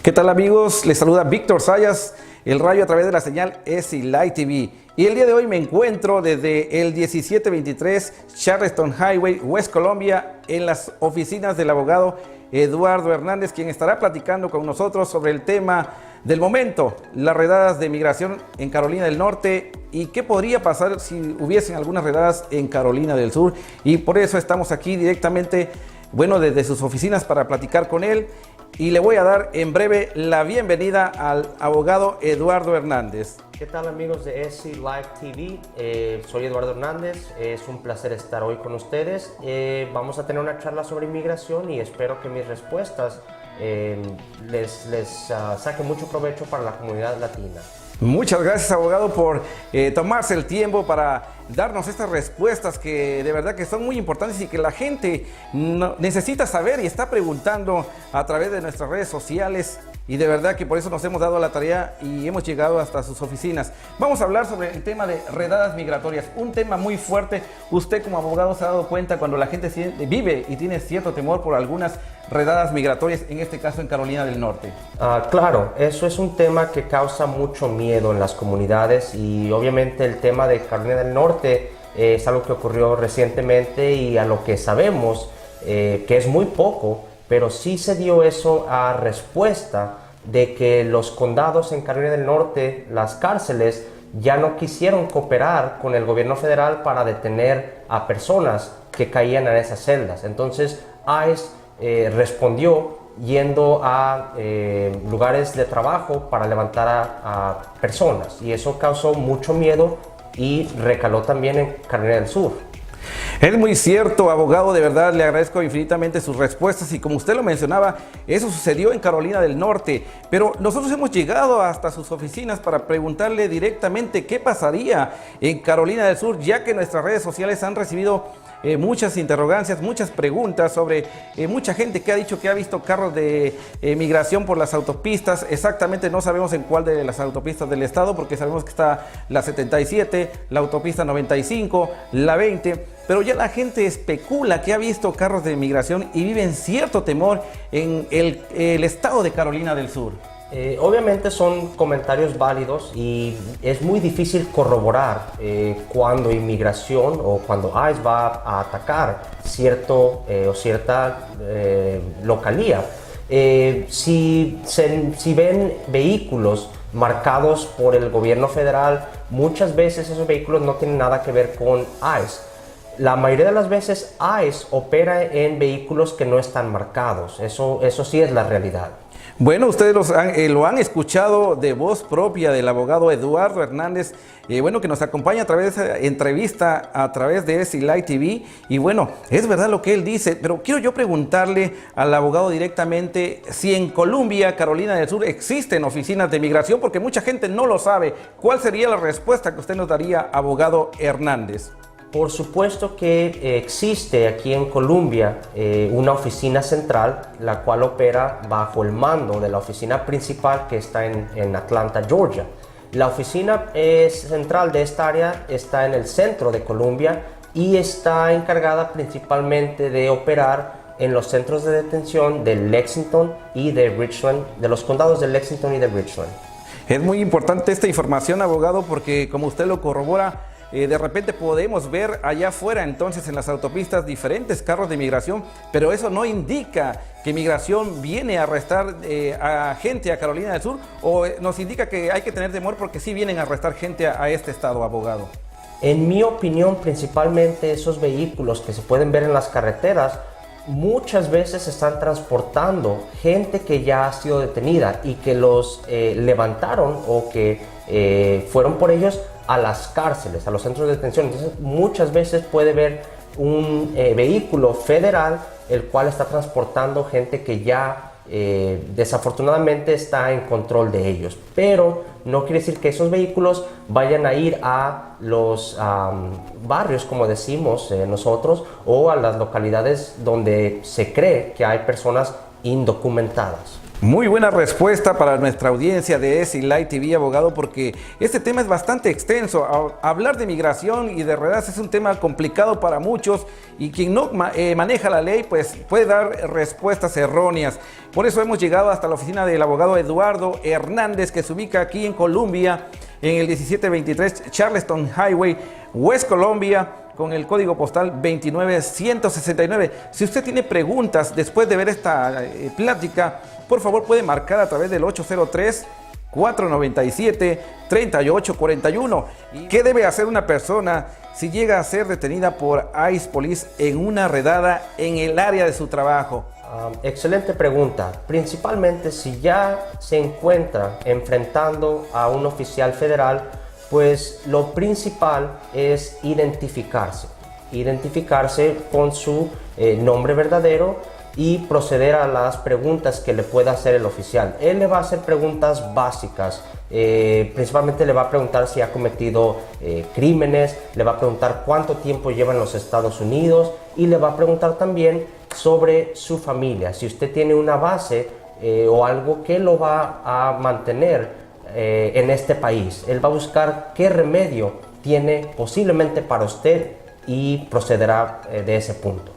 ¿Qué tal amigos? Les saluda Víctor Sayas, el rayo a través de la señal SI Light TV. Y el día de hoy me encuentro desde el 1723 Charleston Highway, West Colombia, en las oficinas del abogado Eduardo Hernández, quien estará platicando con nosotros sobre el tema del momento, las redadas de migración en Carolina del Norte y qué podría pasar si hubiesen algunas redadas en Carolina del Sur. Y por eso estamos aquí directamente, desde sus oficinas para platicar con él. Y le voy a dar en breve la bienvenida al abogado Eduardo Hernández. ¿Qué tal amigos de SI Live TV? Soy Eduardo Hernández, es un placer estar hoy con ustedes. Vamos a tener una charla sobre inmigración y espero que mis respuestas les saquen mucho provecho para la comunidad latina. Muchas gracias abogado por tomarse el tiempo para darnos estas respuestas que de verdad que son muy importantes y que la gente necesita saber y está preguntando a través de nuestras redes sociales, y de verdad que por eso nos hemos dado la tarea y hemos llegado hasta sus oficinas. Vamos a hablar sobre el tema de redadas migratorias, un tema muy fuerte. Usted como abogado se ha dado cuenta cuando la gente vive y tiene cierto temor por algunas redadas migratorias, en este caso en Carolina del Norte. Claro, eso es un tema que causa mucho miedo en las comunidades y obviamente el tema de Carolina del Norte es algo que ocurrió recientemente y a lo que sabemos, que es muy poco, pero sí se dio eso a respuesta de que los condados en Carolina del Norte, las cárceles, ya no quisieron cooperar con el gobierno federal para detener a personas que caían en esas celdas. Entonces ICE respondió yendo a lugares de trabajo para levantar a personas, y eso causó mucho miedo y recaló también en Carolina del Sur. Es muy cierto, abogado, de verdad le agradezco infinitamente sus respuestas y como usted lo mencionaba, eso sucedió en Carolina del Norte, pero nosotros hemos llegado hasta sus oficinas para preguntarle directamente qué pasaría en Carolina del Sur, ya que nuestras redes sociales han recibido muchas interrogancias, muchas preguntas sobre mucha gente que ha dicho que ha visto carros de migración por las autopistas. Exactamente no sabemos en cuál de las autopistas del estado, porque sabemos que está la 77, la autopista 95, la 20, pero ya la gente especula que ha visto carros de migración y vive en cierto temor en el estado de Carolina del Sur. Obviamente son comentarios válidos y es muy difícil corroborar cuando inmigración o cuando ICE va a atacar cierta localía. Si ven vehículos marcados por el gobierno federal, muchas veces esos vehículos no tienen nada que ver con ICE. La mayoría de las veces ICE opera en vehículos que no están marcados. Eso sí es la realidad. Bueno, ustedes lo han escuchado de voz propia del abogado Eduardo Hernández, que nos acompaña a través de esa entrevista a través de SI Light TV. Y bueno, es verdad lo que él dice, pero quiero yo preguntarle al abogado directamente si en Columbia, Carolina del Sur, existen oficinas de migración, porque mucha gente no lo sabe. ¿Cuál sería la respuesta que usted nos daría, abogado Hernández? Por supuesto que existe aquí en Columbia una oficina central, la cual opera bajo el mando de la oficina principal que está en Atlanta, Georgia. La oficina central de esta área está en el centro de Columbia y está encargada principalmente de operar en los centros de detención de Lexington y de Richland, de los condados de Lexington y de Richland. Es muy importante esta información, abogado, porque como usted lo corrobora, de repente podemos ver allá afuera entonces en las autopistas diferentes carros de migración, pero eso no indica que migración viene a arrestar a gente a Carolina del Sur, o nos indica que hay que tener temor porque sí vienen a arrestar gente a este estado, abogado. En mi opinión, principalmente esos vehículos que se pueden ver en las carreteras muchas veces están transportando gente que ya ha sido detenida y que los levantaron o que fueron por ellos a las cárceles, a los centros de detención. Entonces muchas veces puede ver un vehículo federal el cual está transportando gente que ya desafortunadamente está en control de ellos, pero no quiere decir que esos vehículos vayan a ir a los barrios, como decimos nosotros, o a las localidades donde se cree que hay personas indocumentadas. Muy buena respuesta para nuestra audiencia de ESI Light TV, abogado, porque este tema es bastante extenso. Hablar de migración y de redadas es un tema complicado para muchos y quien no maneja la ley pues puede dar respuestas erróneas. Por eso hemos llegado hasta la oficina del abogado Eduardo Hernández, que se ubica aquí en Columbia, en el 1723 Charleston Highway, West Columbia, con el código postal 29169. Si usted tiene preguntas después de ver esta plática, por favor puede marcar a través del 803-497-3841. ¿Qué debe hacer una persona si llega a ser detenida por ICE Police en una redada en el área de su trabajo? Excelente pregunta. Principalmente si ya se encuentra enfrentando a un oficial federal, pues lo principal es identificarse con su nombre verdadero y proceder a las preguntas que le pueda hacer el oficial. Él le va a hacer preguntas básicas, principalmente le va a preguntar si ha cometido crímenes, le va a preguntar cuánto tiempo lleva en los Estados Unidos y le va a preguntar también sobre su familia, si usted tiene una base o algo que lo va a mantener en este país. Él va a buscar qué remedio tiene posiblemente para usted y procederá de ese punto.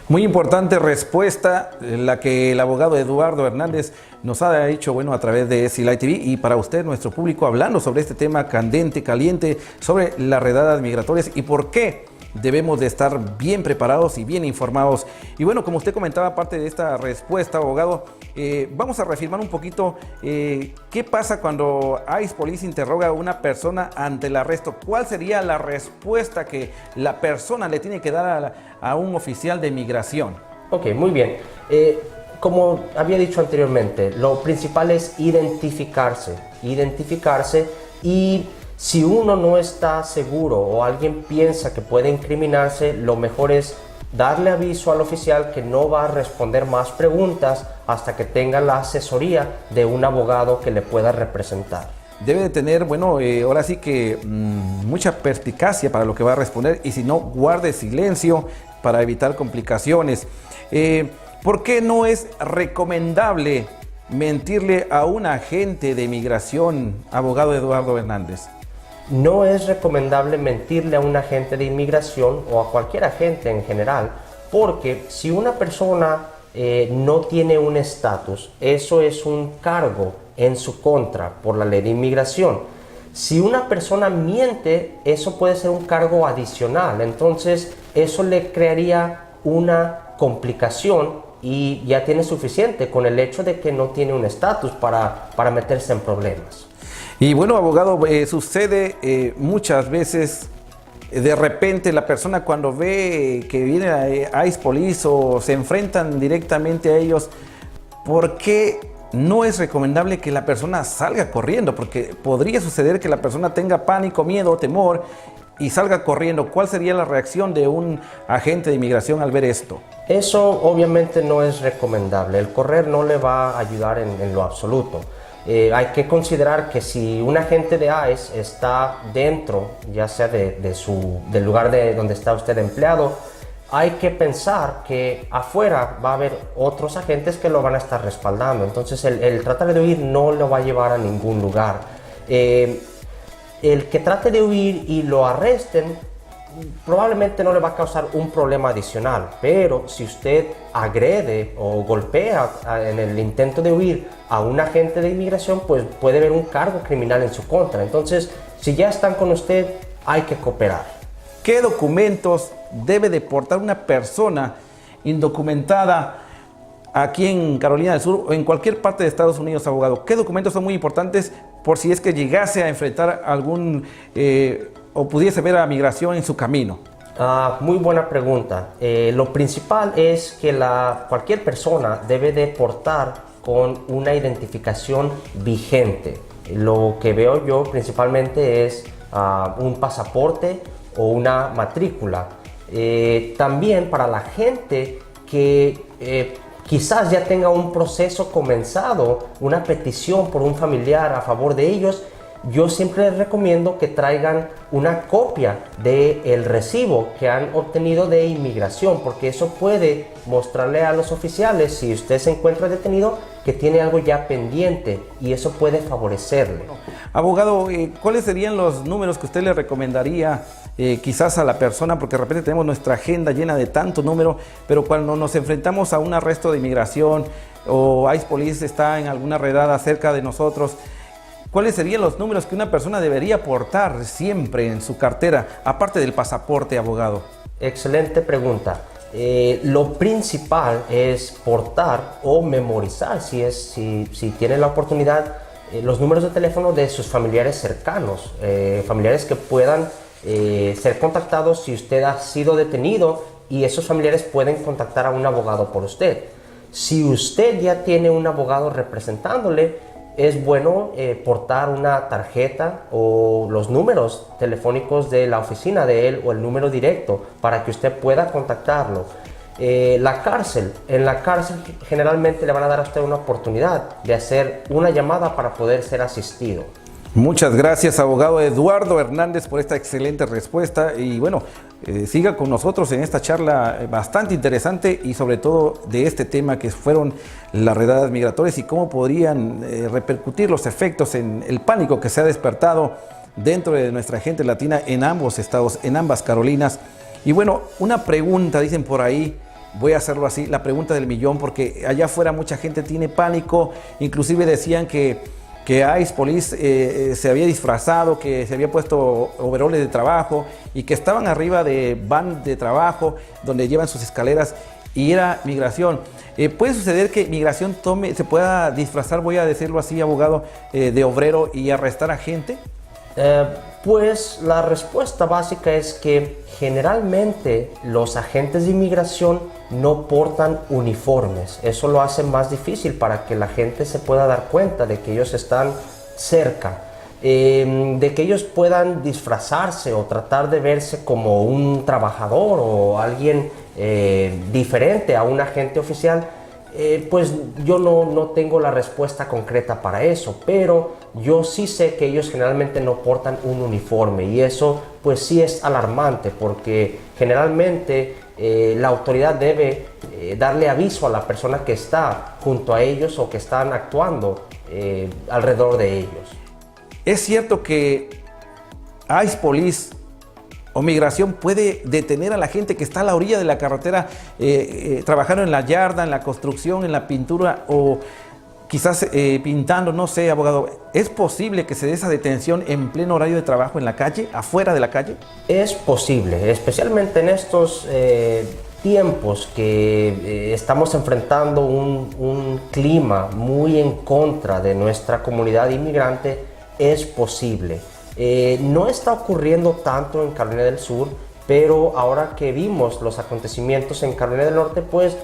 Muy importante respuesta la que el abogado Eduardo Hernández nos ha hecho, bueno, a través de ESI Light TV, y para usted, nuestro público, hablando sobre este tema caliente, sobre las redadas migratorias y por qué debemos de estar bien preparados y bien informados. Y bueno, como usted comentaba, aparte de esta respuesta, abogado, vamos a reafirmar un poquito qué pasa cuando ICE Police interroga a una persona ante el arresto. ¿Cuál sería la respuesta que la persona le tiene que dar a un oficial de migración? Ok, muy bien. Como había dicho anteriormente, lo principal es identificarse y si uno no está seguro o alguien piensa que puede incriminarse, lo mejor es darle aviso al oficial que no va a responder más preguntas hasta que tenga la asesoría de un abogado que le pueda representar. Debe de tener, bueno, ahora sí que mucha perspicacia para lo que va a responder, y si no, guarde silencio para evitar complicaciones. ¿Por qué no es recomendable mentirle a un agente de migración, abogado Eduardo Hernández? No es recomendable mentirle a un agente de inmigración o a cualquier agente en general, porque si una persona no tiene un estatus, eso es un cargo en su contra por la ley de inmigración. Si una persona miente, eso puede ser un cargo adicional, entonces eso le crearía una complicación y ya tiene suficiente con el hecho de que no tiene un estatus para meterse en problemas. Y bueno, abogado, sucede muchas veces, de repente la persona cuando ve que viene a ICE Police o se enfrentan directamente a ellos, ¿por qué no es recomendable que la persona salga corriendo? Porque podría suceder que la persona tenga pánico, miedo, temor y salga corriendo. ¿Cuál sería la reacción de un agente de inmigración al ver esto? Eso obviamente no es recomendable. El correr no le va a ayudar en lo absoluto. Hay que considerar que si un agente de ICE está dentro, ya sea del lugar donde está usted empleado, hay que pensar que afuera va a haber otros agentes que lo van a estar respaldando. Entonces el tratar de huir no lo va a llevar a ningún lugar. El que trate de huir y lo arresten probablemente no le va a causar un problema adicional, pero si usted agrede o golpea en el intento de huir a un agente de inmigración, pues puede haber un cargo criminal en su contra. Entonces, si ya están con usted, hay que cooperar. ¿Qué documentos debe de portar una persona indocumentada aquí en Carolina del Sur o en cualquier parte de Estados Unidos, abogado? ¿Qué documentos son muy importantes por si es que llegase a enfrentar algún o pudiese ver a migración en su camino? Muy buena pregunta. Lo principal es que cualquier persona debe de portar con una identificación vigente. Lo que veo yo principalmente es un pasaporte o una matrícula. También para la gente que quizás ya tenga un proceso comenzado, una petición por un familiar a favor de ellos, yo siempre les recomiendo que traigan una copia del recibo que han obtenido de inmigración, porque eso puede mostrarle a los oficiales, si usted se encuentra detenido, que tiene algo ya pendiente, y eso puede favorecerle. Abogado, ¿cuáles serían los números que usted le recomendaría quizás a la persona? Porque de repente tenemos nuestra agenda llena de tanto número, pero cuando nos enfrentamos a un arresto de inmigración o ICE Police está en alguna redada cerca de nosotros, ¿cuáles serían los números que una persona debería portar siempre en su cartera, aparte del pasaporte, abogado? Excelente pregunta. Lo principal es portar o memorizar, si tiene la oportunidad, los números de teléfono de sus familiares cercanos, familiares que puedan ser contactados si usted ha sido detenido, y esos familiares pueden contactar a un abogado por usted. Si usted ya tiene un abogado representándole, es bueno portar una tarjeta o los números telefónicos de la oficina de él o el número directo para que usted pueda contactarlo. En la cárcel generalmente le van a dar a usted una oportunidad de hacer una llamada para poder ser asistido. Muchas gracias, abogado Eduardo Hernández, por esta excelente respuesta, y bueno, siga con nosotros en esta charla bastante interesante y sobre todo de este tema que fueron las redadas migratorias y cómo podrían repercutir los efectos en el pánico que se ha despertado dentro de nuestra gente latina en ambos estados, en ambas Carolinas. Y bueno, una pregunta, dicen por ahí, voy a hacerlo así, la pregunta del millón, porque allá afuera mucha gente tiene pánico, inclusive decían que ICE Police se había disfrazado, que se había puesto overoles de trabajo y que estaban arriba de van de trabajo donde llevan sus escaleras y era migración. ¿Puede suceder que migración se pueda disfrazar, voy a decirlo así, abogado, de obrero y arrestar a gente? Pues la respuesta básica es que generalmente los agentes de inmigración no portan uniformes. Eso lo hace más difícil para que la gente se pueda dar cuenta de que ellos están cerca, de que ellos puedan disfrazarse o tratar de verse como un trabajador o alguien diferente a un agente oficial. Pues yo no tengo la respuesta concreta para eso, pero yo sí sé que ellos generalmente no portan un uniforme, y eso pues sí es alarmante, porque generalmente la autoridad debe darle aviso a la persona que está junto a ellos o que están actuando alrededor de ellos. ¿Es cierto que ICE Police o migración puede detener a la gente que está a la orilla de la carretera trabajando en la yarda, en la construcción, en la pintura o quizás pintando? No sé, abogado, ¿es posible que se dé esa detención en pleno horario de trabajo en la calle, afuera de la calle? Es posible, especialmente en estos tiempos que estamos enfrentando un clima muy en contra de nuestra comunidad inmigrante. Es posible. No está ocurriendo tanto en Carolina del Sur, pero ahora que vimos los acontecimientos en Carolina del Norte, pues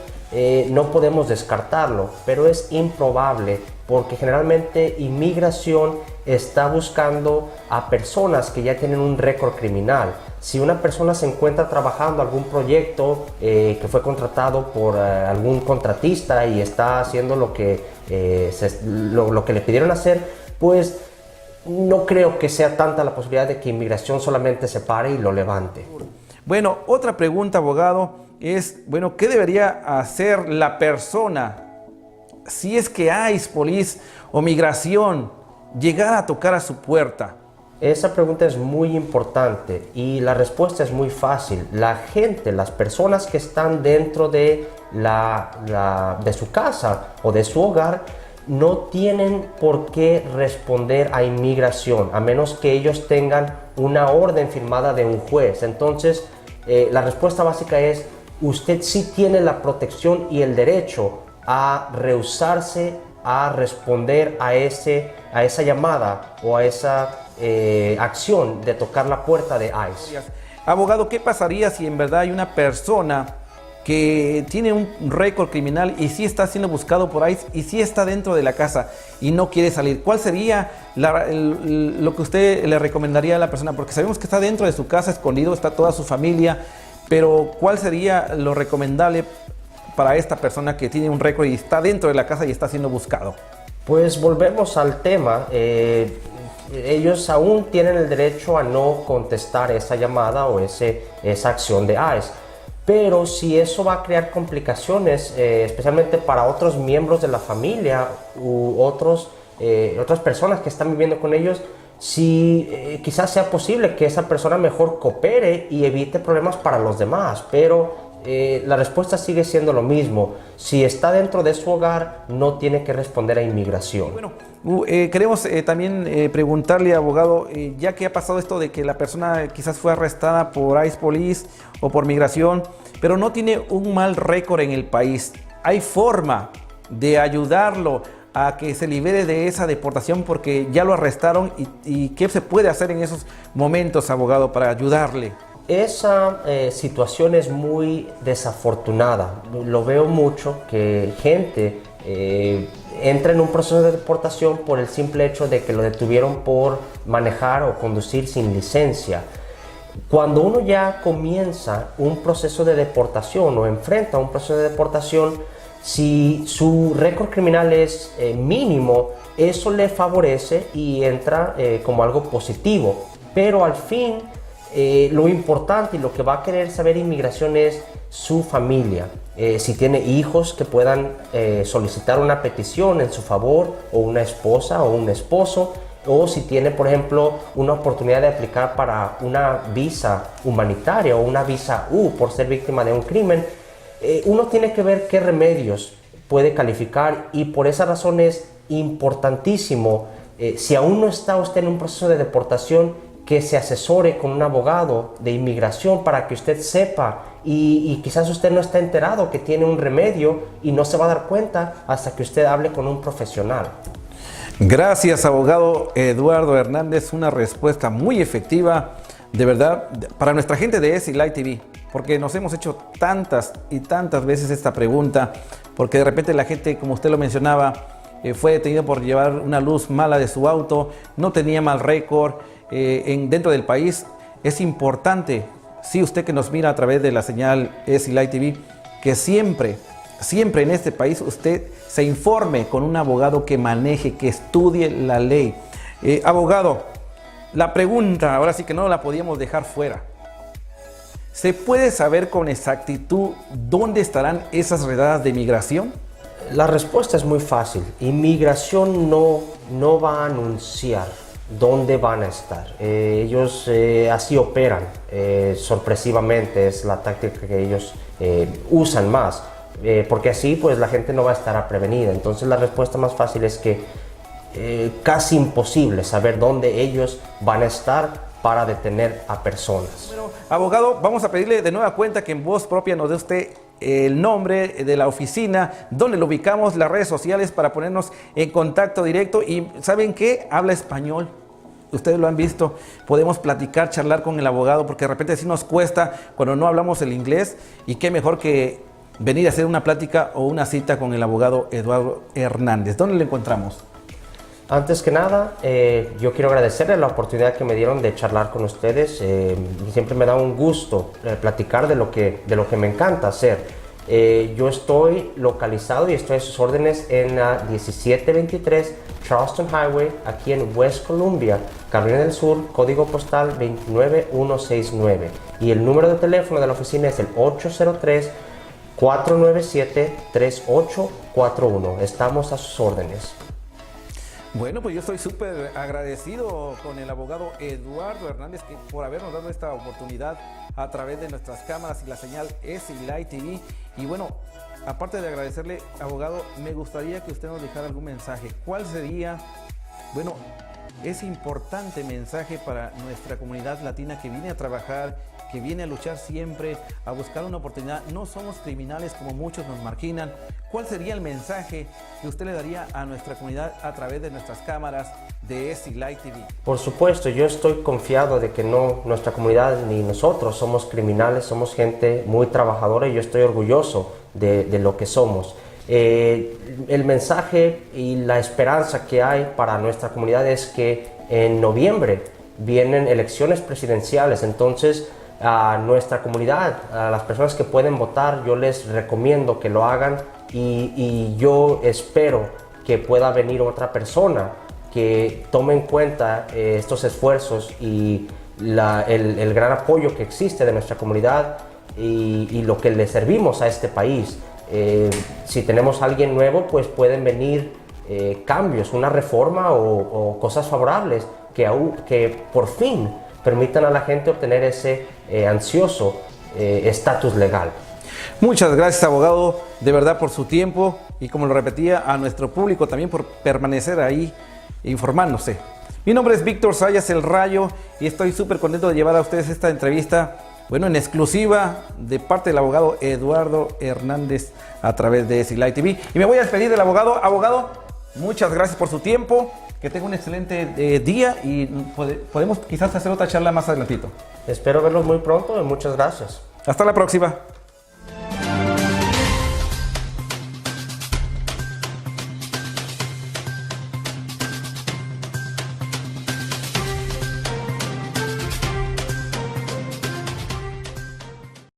no podemos descartarlo, pero es improbable porque generalmente inmigración está buscando a personas que ya tienen un récord criminal. Si una persona se encuentra trabajando algún proyecto que fue contratado por algún contratista y está haciendo lo que le pidieron hacer, pues no creo que sea tanta la posibilidad de que inmigración solamente se pare y lo levante. Bueno, otra pregunta, abogado, es, bueno, ¿qué debería hacer la persona si es que ICE Police o migración llegara a tocar a su puerta? Esa pregunta es muy importante y la respuesta es muy fácil. La gente, las personas que están dentro de su casa o de su hogar, no tienen por qué responder a inmigración, a menos que ellos tengan una orden firmada de un juez. Entonces, la respuesta básica es, usted sí tiene la protección y el derecho a rehusarse a responder a esa llamada o a esa acción de tocar la puerta de ICE. Abogado, ¿qué pasaría si en verdad hay una persona que tiene un récord criminal y sí está siendo buscado por ICE y sí está dentro de la casa y no quiere salir? ¿Cuál sería lo que usted le recomendaría a la persona? Porque sabemos que está dentro de su casa, escondido, está toda su familia, pero ¿cuál sería lo recomendable para esta persona que tiene un récord y está dentro de la casa y está siendo buscado? Pues volvemos al tema. ellos aún tienen el derecho a no contestar esa llamada o esa acción de ICE. Pero si eso va a crear complicaciones, especialmente para otros miembros de la familia u otras personas que están viviendo con ellos, si quizás sea posible que esa persona mejor coopere y evite problemas para los demás, pero la respuesta sigue siendo lo mismo. Si está dentro de su hogar, no tiene que responder a inmigración. Bueno, queremos también preguntarle, abogado, ya que ha pasado esto de que la persona quizás fue arrestada por ICE Police o por migración, pero no tiene un mal récord en el país, ¿hay forma de ayudarlo a que se libere de esa deportación porque ya lo arrestaron? ¿Y qué se puede hacer en esos momentos, abogado, para ayudarle? Esa situación es muy desafortunada. Lo veo mucho que gente entra en un proceso de deportación por el simple hecho de que lo detuvieron por manejar o conducir sin licencia. Cuando uno ya comienza un proceso de deportación o enfrenta un proceso de deportación, si su récord criminal es mínimo, eso le favorece y entra como algo positivo. Pero al fin, lo importante y lo que va a querer saber inmigración es su familia. Si tiene hijos que puedan solicitar una petición en su favor, o una esposa o un esposo, o si tiene, por ejemplo, una oportunidad de aplicar para una visa humanitaria o una visa U por ser víctima de un crimen, uno tiene que ver qué remedios puede calificar, y por esa razón es importantísimo, si aún no está usted en un proceso de deportación, que se asesore con un abogado de inmigración para que usted sepa, y quizás usted no está enterado que tiene un remedio y no se va a dar cuenta hasta que usted hable con un profesional. Gracias, abogado Eduardo Hernández, una respuesta muy efectiva, de verdad, para nuestra gente de SI Live TV, porque nos hemos hecho tantas y tantas veces esta pregunta, porque de repente la gente, como usted lo mencionaba, fue detenido por llevar una luz mala de su auto, no tenía mal récord dentro del país. Es importante, sí, usted que nos mira a través de la señal SI Live TV, que siempre en este país usted se informe con un abogado que maneje, que estudie la ley. Abogado, la pregunta, ahora sí que no la podíamos dejar fuera. ¿Se puede saber con exactitud dónde estarán esas redadas de migración? La respuesta es muy fácil. Inmigración no va a anunciar dónde van a estar. Ellos así operan sorpresivamente, es la táctica que ellos usan más. Porque así pues la gente no va a estar prevenida. Entonces la respuesta más fácil es que casi imposible saber dónde ellos van a estar para detener a personas. Bueno, abogado, vamos a pedirle de nueva cuenta que en voz propia nos dé usted el nombre de la oficina, dónde lo ubicamos, las redes sociales para ponernos en contacto directo. Y ¿saben qué? Habla español. Ustedes lo han visto, podemos platicar, charlar con el abogado, porque de repente sí nos cuesta cuando no hablamos el inglés, y qué mejor que venir a hacer una plática o una cita con el abogado Eduardo Hernández. ¿Dónde lo encontramos? Antes que nada, yo quiero agradecerles la oportunidad que me dieron de charlar con ustedes. Siempre me da un gusto platicar de lo que me encanta hacer. Yo estoy localizado y estoy a sus órdenes en la 1723 Charleston Highway, aquí en West Columbia, Carolina del Sur, código postal 29169. Y el número de teléfono de la oficina es el 803-497-3841. Estamos a sus órdenes. Bueno, pues yo estoy súper agradecido con el abogado Eduardo Hernández por habernos dado esta oportunidad a través de nuestras cámaras y la señal SI Live TV. Y bueno, aparte de agradecerle, abogado, me gustaría que usted nos dejara algún mensaje. ¿Cuál sería, bueno, ese importante mensaje para nuestra comunidad latina que viene a trabajar, que viene a luchar siempre, a buscar una oportunidad? No somos criminales como muchos nos marginan. ¿Cuál sería el mensaje que usted le daría a nuestra comunidad a través de nuestras cámaras de SI Live TV? Por supuesto, yo estoy confiado de que no, nuestra comunidad ni nosotros somos criminales, somos gente muy trabajadora, y yo estoy orgulloso de lo que somos. El mensaje y la esperanza que hay para nuestra comunidad es que en noviembre vienen elecciones presidenciales. Entonces, a nuestra comunidad, a las personas que pueden votar, yo les recomiendo que lo hagan, y yo espero que pueda venir otra persona que tome en cuenta estos esfuerzos y el gran apoyo que existe de nuestra comunidad y lo que le servimos a este país. Si tenemos a alguien nuevo, pues pueden venir cambios, una reforma o cosas favorables que por fin permitan a la gente obtener ese ansioso estatus legal. Muchas gracias, abogado, de verdad por su tiempo y, como lo repetía, a nuestro público también por permanecer ahí informándose. Mi nombre es Víctor Sayas El Rayo y estoy súper contento de llevar a ustedes esta entrevista, bueno, en exclusiva de parte del abogado Eduardo Hernández a través de SILAI TV. Y me voy a despedir del abogado. Abogado, muchas gracias por su tiempo, que tenga un excelente día y podemos quizás hacer otra charla más adelantito. Espero verlos muy pronto y muchas gracias. Hasta la próxima.